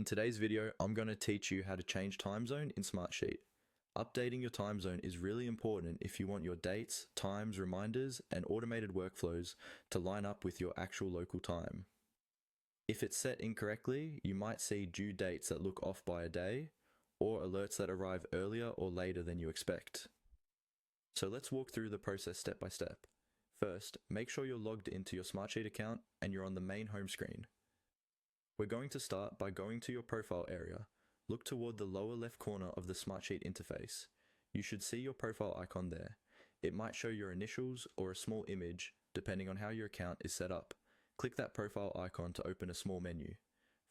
today's video, I'm going to teach you how to change time zone in Smartsheet. Updating your time zone is really important if you want your dates, times, reminders, and automated workflows to line up with your actual local time. If it's set incorrectly, you might see due dates that look off by a day, or alerts that arrive earlier or later than you expect. So let's walk through the process step by step. First, make sure you're logged into your Smartsheet account and you're on the main home screen. We're going to start by going to your profile area. Look toward the lower left corner of the Smartsheet interface. You should see your profile icon there. It might show your initials or a small image, depending on how your account is set up. Click that profile icon to open a small menu.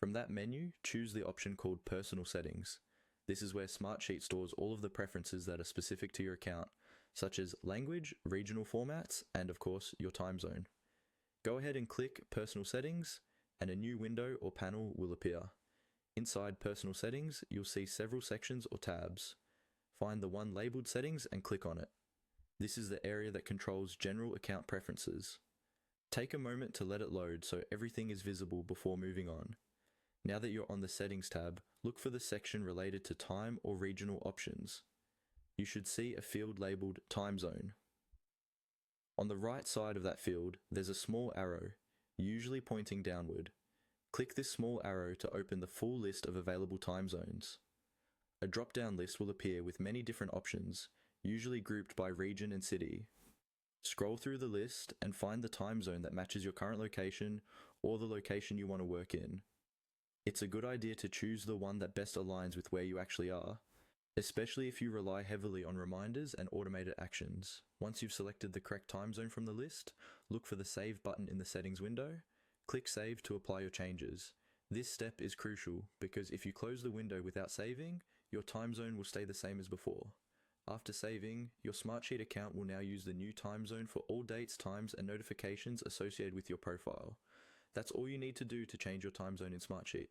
From that menu, choose the option called Personal Settings. This is where Smartsheet stores all of the preferences that are specific to your account, such as language, regional formats, and of course, your time zone. Go ahead and click Personal Settings, and a new window or panel will appear. Inside Personal Settings, you'll see several sections or tabs. Find the one labeled Settings and click on it. This is the area that controls General Account Preferences. Take a moment to let it load so everything is visible before moving on. Now that you're on the Settings tab, look for the section related to time or regional options. You should see a field labeled Time Zone. On the right side of that field, there's a small arrow, usually pointing downward. Click this small arrow to open the full list of available time zones. A drop-down list will appear with many different options, usually grouped by region and city. Scroll through the list and find the time zone that matches your current location or the location you want to work in. It's a good idea to choose the one that best aligns with where you actually are, especially if you rely heavily on reminders and automated actions. Once you've selected the correct time zone from the list, look for the Save button in the Settings window. Click Save to apply your changes. This step is crucial because if you close the window without saving, your time zone will stay the same as before. After saving, your Smartsheet account will now use the new time zone for all dates, times, and notifications associated with your profile. That's all you need to do to change your time zone in Smartsheet.